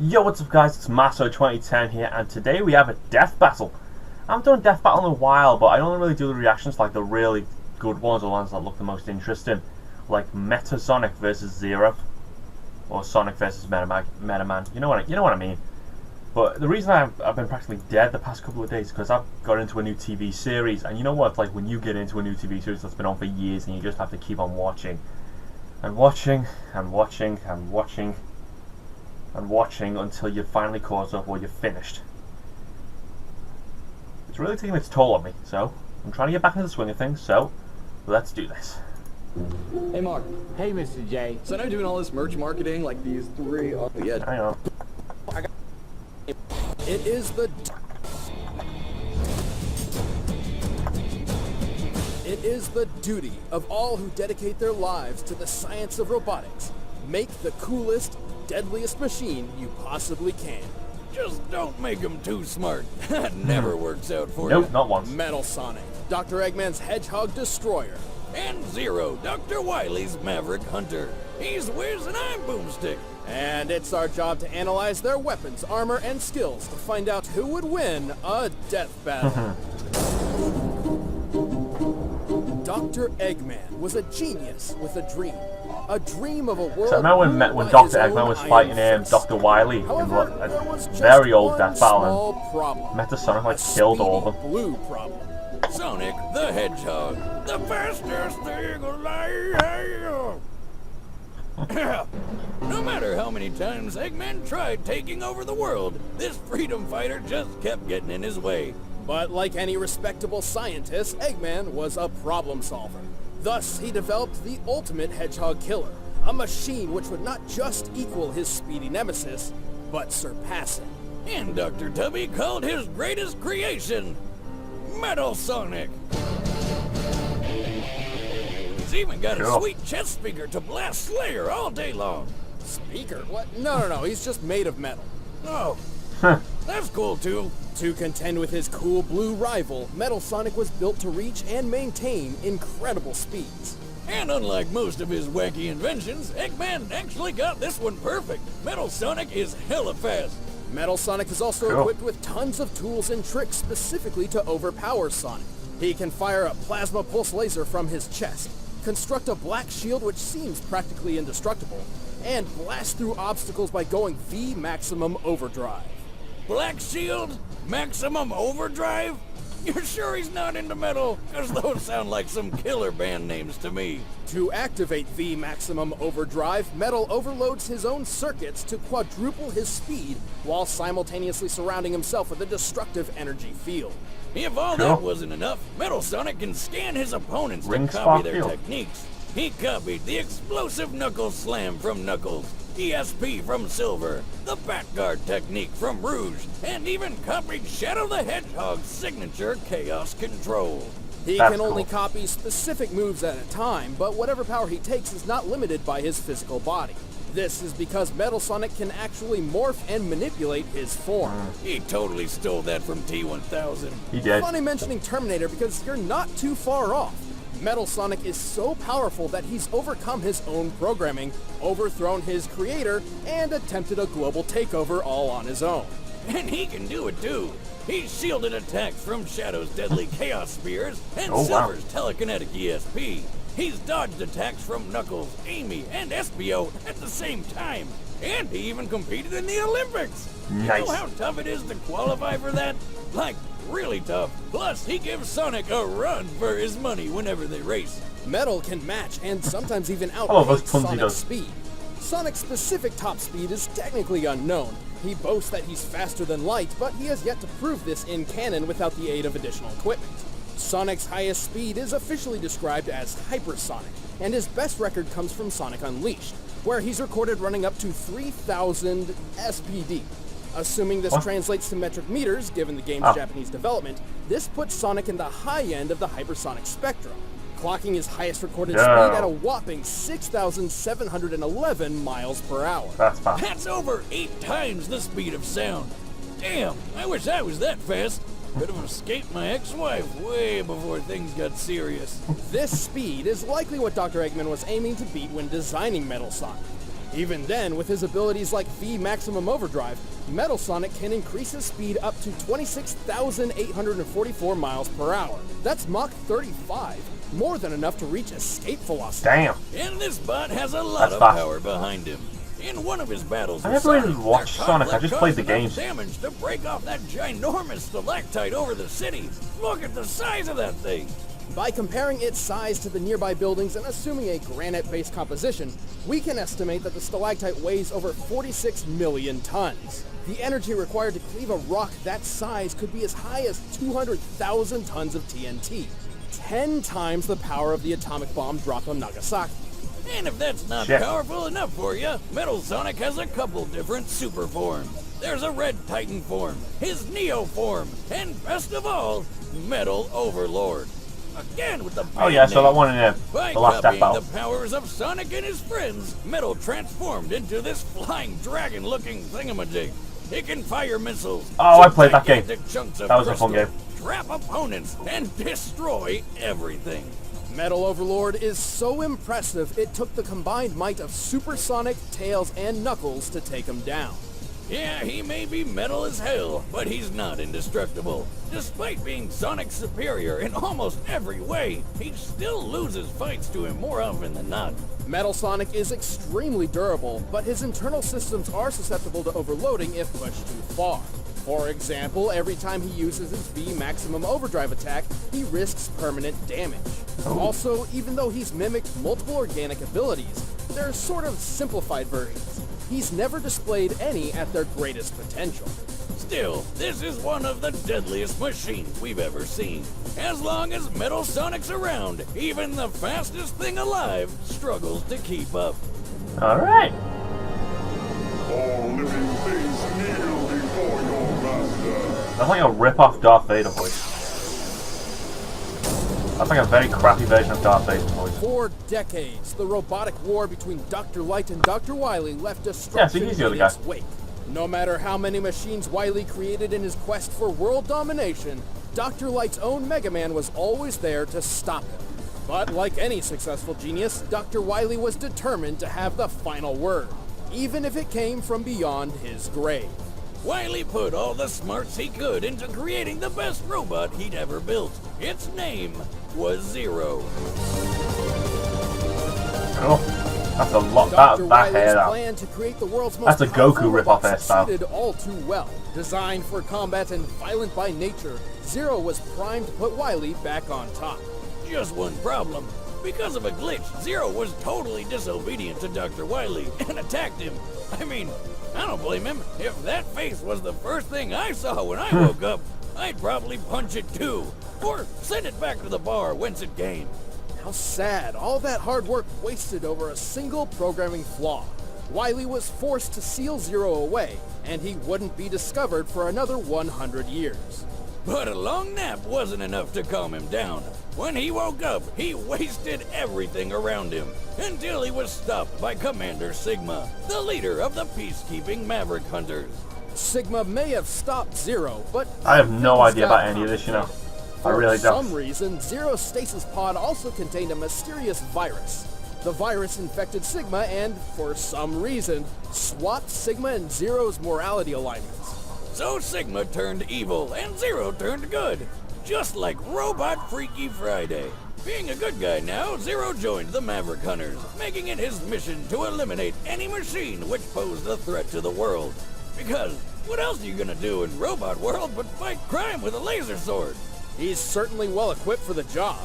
Yo, what's up guys, it's Masso 2010 here, and today we have a death battle. I haven't done a death battle in a while, but I don't really do the reactions like the really good ones, or ones that look the most interesting. Like Sonic versus Zero, or Sonic versus Meta Man. You know what I mean. But the reason I've been practically dead the past couple of days is because I've got into a new TV series, and you know what it's like when you get into a new TV series that's been on for years and you just have to keep on watching and watching and watching and watching and watching until you're finally caught up or you're finished. It's really taking its toll on me, so I'm trying to get back into the swing of things, so let's do this. Hey Mark. Hey Mr. J. So I know doing all this merch marketing, like these three yeah. I know. It is the duty of all who dedicate their lives to the science of robotics. Make the coolest, deadliest machine you possibly can. Just don't make them too smart. That never works out for you. Nope, not once. Metal Sonic, Dr. Eggman's Hedgehog Destroyer. And Zero, Dr. Wily's Maverick Hunter. He's Wiz and I'm Boomstick. And it's our job to analyze their weapons, armor, and skills to find out who would win a death battle. Dr. Eggman was a genius with a dream. A dream of a world. So I remember when Dr. Eggman was fighting Dr. Wily in a very old death battle, and Sonic like killed all of them. Blue problem. Sonic the Hedgehog, the fastest thing alive. No matter how many times Eggman tried taking over the world, this freedom fighter just kept getting in his way. But like any respectable scientist, Eggman was a problem solver. Thus, he developed the ultimate hedgehog killer, a machine which would not just equal his speedy nemesis, but surpass him. And Dr. Tubby called his greatest creation Metal Sonic. He's even got a sweet chest speaker to blast Slayer all day long. Speaker? What? No, he's just made of metal. Oh, that's cool too. To contend with his cool blue rival, Metal Sonic was built to reach and maintain incredible speeds. And unlike most of his wacky inventions, Eggman actually got this one perfect. Metal Sonic is hella fast. Metal Sonic is also equipped with tons of tools and tricks specifically to overpower Sonic. He can fire a plasma pulse laser from his chest, construct a black shield which seems practically indestructible, and blast through obstacles by going V maximum overdrive. Black Shield? Maximum Overdrive? You're sure he's not into metal? Because those sound like some killer band names to me. To activate V Maximum Overdrive, Metal overloads his own circuits to quadruple his speed while simultaneously surrounding himself with a destructive energy field. If all that wasn't enough, Metal Sonic can scan his opponents to copy their techniques. He copied the explosive Knuckle Slam from Knuckles, ESP from Silver, the Batguard technique from Rouge, and even copied Shadow the Hedgehog's signature Chaos Control. He can only copy specific moves at a time, but whatever power he takes is not limited by his physical body. This is because Metal Sonic can actually morph and manipulate his form. He totally stole that from T-1000. He did. Funny mentioning Terminator because you're not too far off. Metal Sonic is so powerful that he's overcome his own programming, overthrown his creator, and attempted a global takeover all on his own. And he can do it too. He's shielded attacks from Shadow's deadly Chaos Spears and Silver's telekinetic ESP. He's dodged attacks from Knuckles, Amy, and Espio at the same time. And he even competed in the Olympics. Nice. You know how tough it is to qualify for that? Like, really tough. Plus, he gives Sonic a run for his money whenever they race. Metal can match and sometimes even outpace Sonic's speed. Sonic's specific top speed is technically unknown. He boasts that he's faster than light, but he has yet to prove this in canon without the aid of additional equipment. Sonic's highest speed is officially described as hypersonic, and his best record comes from Sonic Unleashed, where he's recorded running up to 3,000 SPD. Assuming this translates to metric meters, given the game's Japanese development, this puts Sonic in the high end of the hypersonic spectrum, clocking his highest recorded speed at a whopping 6,711 miles per hour. That's over 8 times the speed of sound. Damn, I wish I was that fast. Could have escaped my ex-wife way before things got serious. This speed is likely what Dr. Eggman was aiming to beat when designing Metal Sonic. Even then, with his abilities like V Maximum Overdrive, Metal Sonic can increase his speed up to 26,844 miles per hour. That's Mach 35, more than enough to reach escape velocity. Damn. And this bot has a lot of power behind him. In one of his battles, I never really watched Sonic, I just played the games. Damage to break off that ginormous stalactite over the city. Look at the size of that thing. By comparing its size to the nearby buildings and assuming a granite-based composition, we can estimate that the stalactite weighs over 46 million tons. The energy required to cleave a rock that size could be as high as 200,000 tons of TNT, 10 times the power of the atomic bomb dropped on Nagasaki. And if that's not powerful enough for you, Metal Sonic has a couple different super forms. There's a Red Titan form, his Neo form, and best of all, Metal Overlord. Again with the oh yeah, so that one in there, the last death battle. The powers of Sonic and his friends, Metal transformed into this flying dragon-looking thingamajig. It can fire missiles. Oh, I played that game. That was a fun game. Trap opponents and destroy everything. Metal Overlord is so impressive, it took the combined might of Super Sonic, Tails, and Knuckles to take him down. Yeah, he may be metal as hell, but he's not indestructible. Despite being Sonic's superior in almost every way, he still loses fights to him more often than not. Metal Sonic is extremely durable, but his internal systems are susceptible to overloading if pushed too far. For example, every time he uses his V Maximum Overdrive attack, he risks permanent damage. Also, even though he's mimicked multiple organic abilities, they're sort of simplified versions. He's never displayed any at their greatest potential. Still, this is one of the deadliest machines we've ever seen. As long as Metal Sonic's around, even the fastest thing alive struggles to keep up. Alright. All living things kneel before your master. That's like a rip-off Darth Vader voice. That's like a very crappy version of Darth Vader's voice. For decades, the robotic war between Dr. Light and Dr. Wily left destruction in its wake. No matter how many machines Wily created in his quest for world domination, Dr. Light's own Mega Man was always there to stop him. But like any successful genius, Dr. Wily was determined to have the final word, even if it came from beyond his grave. Wily put all the smarts he could into creating the best robot he'd ever built. Its name was Zero. Oh, that's a lot. That hair plan to create the world's most that's a Goku rip-off hairstyle. Succeeded all too well. Designed for combat and violent by nature, Zero was primed to put Wily back on top. Just one problem. Because of a glitch, Zero was totally disobedient to Dr. Wily and attacked him. I mean, I don't blame him. If that face was the first thing I saw when I woke up, I'd probably punch it too. Or send it back to the bar whence it came. How sad. All that hard work wasted over a single programming flaw. Wily was forced to seal Zero away, and he wouldn't be discovered for another 100 years. But a long nap wasn't enough to calm him down. When he woke up, he wasted everything around him, until he was stopped by Commander Sigma, the leader of the peacekeeping Maverick Hunters. Sigma may have stopped Zero, but I have no idea about any of this, you know. I really don't. For some reason, Zero's stasis pod also contained a mysterious virus. The virus infected Sigma and, for some reason, swapped Sigma and Zero's morality alignments. So Sigma turned evil and Zero turned good, just like Robot Freaky Friday. Being a good guy now, Zero joined the Maverick Hunters, making it his mission to eliminate any machine which posed a threat to the world. Because what else are you gonna do in Robot World but fight crime with a laser sword? He's certainly well equipped for the job.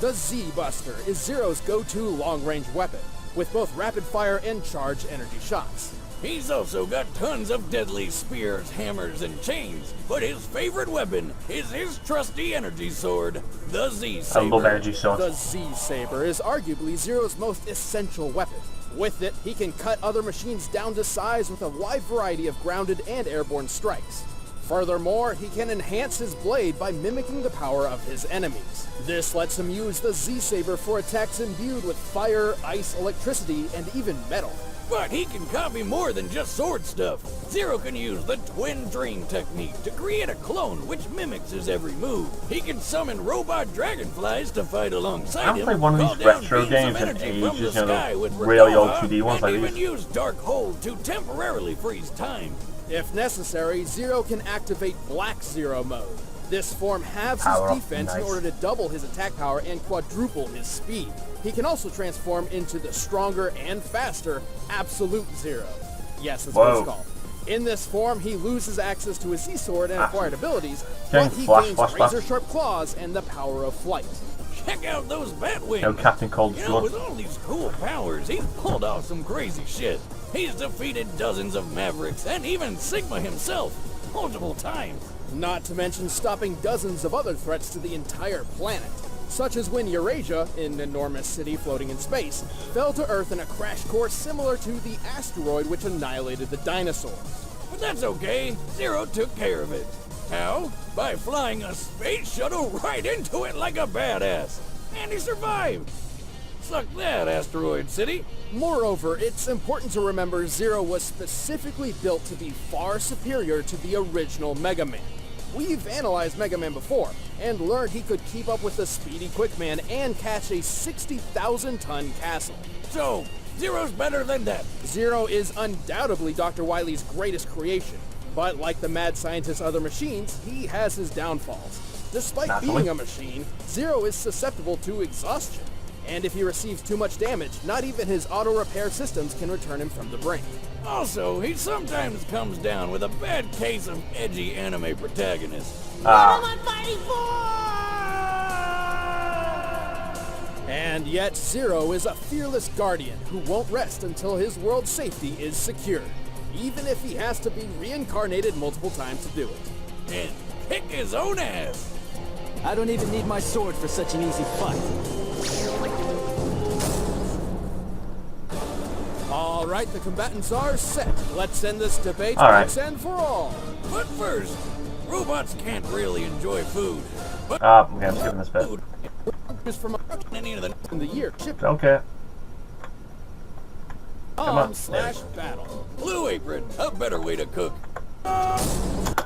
The Z-Buster is Zero's go-to long-range weapon, with both rapid-fire and charged energy shots. He's also got tons of deadly spears, hammers, and chains, but his favorite weapon is his trusty energy sword, the Z-Saber. I love energy swords. The Z-Saber is arguably Zero's most essential weapon. With it, he can cut other machines down to size with a wide variety of grounded and airborne strikes. Furthermore, he can enhance his blade by mimicking the power of his enemies. This lets him use the Z-Saber for attacks imbued with fire, ice, electricity, and even metal. But he can copy more than just sword stuff. Zero can use the Twin Dream technique to create a clone which mimics his every move. He can summon robot dragonflies to fight alongside him. I've played one of these retro games in ages, you know, the really old 2D ones like these. And even use Dark Hold to temporarily freeze time. If necessary, Zero can activate Black Zero mode. This form halves his defense in order to double his attack power and quadruple his speed. He can also transform into the stronger and faster Absolute Zero. Yes, that's what it's called. In this form, he loses access to his Z-Sword and acquired abilities, but he gains razor-sharp claws and the power of flight. Check out those bat wings! No Captain Cold's You know, with all these cool powers, he's pulled off some crazy shit. He's defeated dozens of Mavericks, and even Sigma himself, multiple times. Not to mention stopping dozens of other threats to the entire planet, such as when Eurasia, an enormous city floating in space, fell to Earth in a crash course similar to the asteroid which annihilated the dinosaurs. But that's okay, Zero took care of it. How? By flying a space shuttle right into it like a badass. And he survived. Suck that, Asteroid City. Moreover, it's important to remember Zero was specifically built to be far superior to the original Mega Man. We've analyzed Mega Man before, and learned he could keep up with the speedy Quick Man and catch a 60,000-ton castle. So, Zero's better than that. Zero is undoubtedly Dr. Wily's greatest creation, but like the mad scientist's other machines, he has his downfalls. Despite being a machine, Zero is susceptible to exhaustion, and if he receives too much damage, not even his auto-repair systems can return him from the brink. Also, he sometimes comes down with a bad case of edgy anime protagonists. What am I fighting for? And yet, Zero is a fearless guardian who won't rest until his world's safety is secure, even if he has to be reincarnated multiple times to do it. And kick his own ass. I don't even need my sword for such an easy fight. All right, the combatants are set. Let's end this debate once and for all. But first, robots can't really enjoy food. But okay, I'm skipping this bit. food is from any of the year. Okay. Battle. Blue Apron, a better way to cook.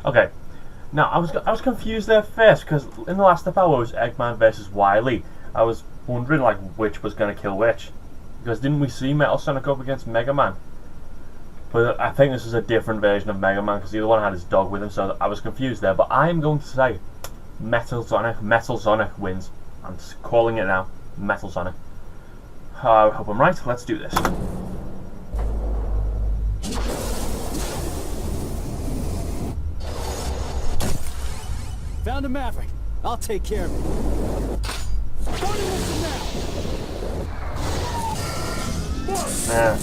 Okay. Now, I was confused there first, because in the last episode it was Eggman versus Wily. I was wondering, like, which was going to kill which. Because didn't we see Metal Sonic up against Mega Man? But I think this is a different version of Mega Man, because the other one had his dog with him, so I was confused there. But I'm going to say Metal Sonic wins. I'm just calling it now. Metal Sonic. I hope I'm right. Let's do this. Found a Maverick. I'll take care of it. Starting this now. Yeah.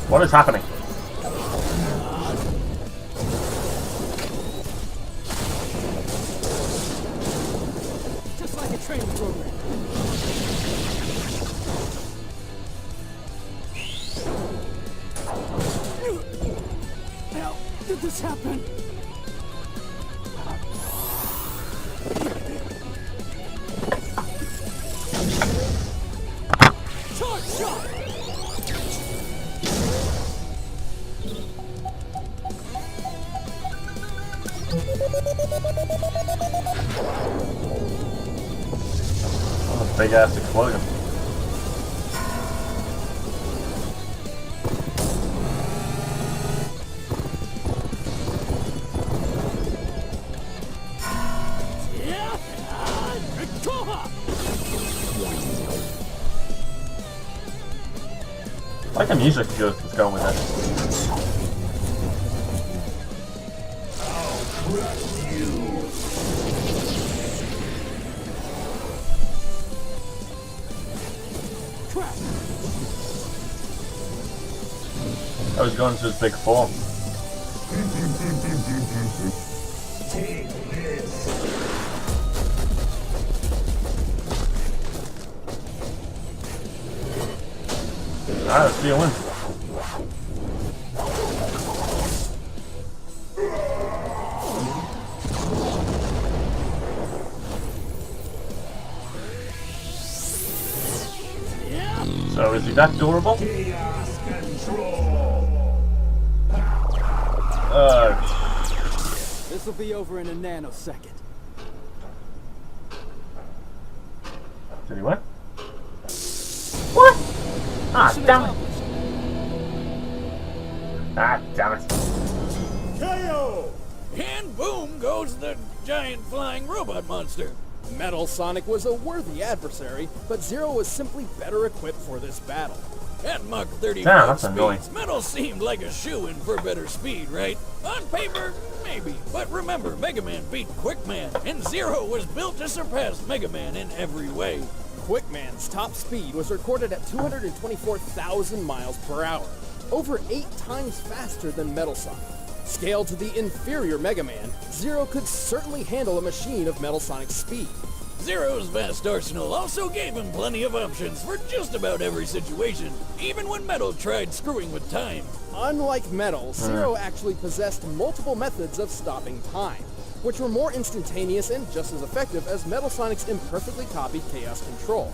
What is happening? Just like a training program. How did this happen? Charge shot! Oh, big ass explosion. I like the music that's going with it. I was going to his big form. Take this. Alright, let's see a win. So is he that durable? Chaos control. This'll be over in a nanosecond. Did he win? What? Ah, Mission damn it. accomplished. Ah, damn it. KO. And boom goes the giant flying robot monster. Metal Sonic was a worthy adversary, but Zero was simply better equipped for this battle. At Mach 35 Damn, that's annoying. speeds, Metal seemed like a shoo-in for better speed, right? On paper, maybe. But remember, Mega Man beat Quickman, and Zero was built to surpass Mega Man in every way. Quickman's top speed was recorded at 224,000 miles per hour, over 8 times faster than Metal Sonic. Scaled to the inferior Mega Man, Zero could certainly handle a machine of Metal Sonic's speed. Zero's vast arsenal also gave him plenty of options for just about every situation, even when Metal tried screwing with time. Unlike Metal, Zero actually possessed multiple methods of stopping time, which were more instantaneous and just as effective as Metal Sonic's imperfectly copied Chaos Control.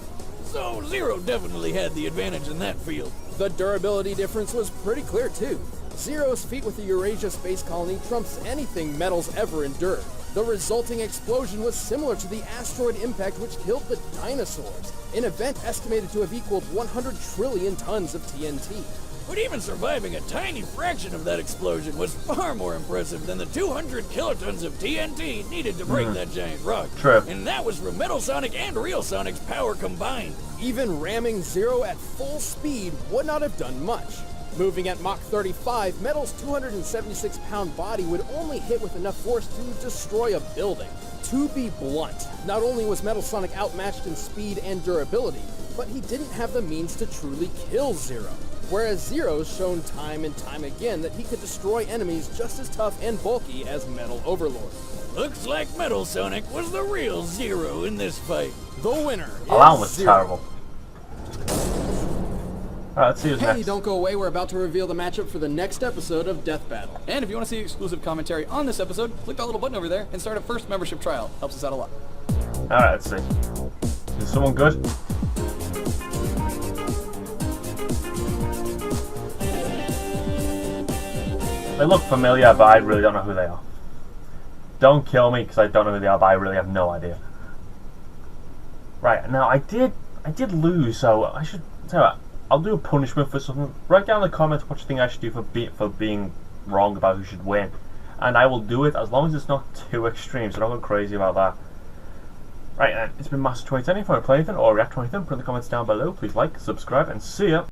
So Zero definitely had the advantage in that field. The durability difference was pretty clear too. Zero's feat with the Eurasia space colony trumps anything Metal's ever endured. The resulting explosion was similar to the asteroid impact which killed the dinosaurs, an event estimated to have equaled 100 trillion tons of TNT. But even surviving a tiny fraction of that explosion was far more impressive than the 200 kilotons of TNT needed to break that giant rock. True. And that was from Metal Sonic and Real Sonic's power combined. Even ramming Zero at full speed would not have done much. Moving at Mach 35, Metal's 276-pound body would only hit with enough force to destroy a building. To be blunt, not only was Metal Sonic outmatched in speed and durability, but he didn't have the means to truly kill Zero. Whereas Zero's shown time and time again that he could destroy enemies just as tough and bulky as Metal Overlord. Looks like Metal Sonic was the real Zero in this fight. The winner Oh, that is was Zero. terrible. Alright, let's see who's Hey, next. don't go away. We're about to reveal the matchup for the next episode of Death Battle. And if you want to see exclusive commentary on this episode, click that little button over there and start a first membership trial. Helps us out a lot. Alright, let's see. Is someone good? They look familiar, but I really don't know who they are. Don't kill me because I don't know who they are, but I really have no idea. Right, now I did lose, so I should tell you what, I'll do a punishment for something. Write down in the comments what you think I should do for being wrong about who should win, and I will do it as long as it's not too extreme. So don't go crazy about that. Right, and it's been Masso 2010. If you want to play anything or react to anything, put in the comments down below. Please like, subscribe, and see ya.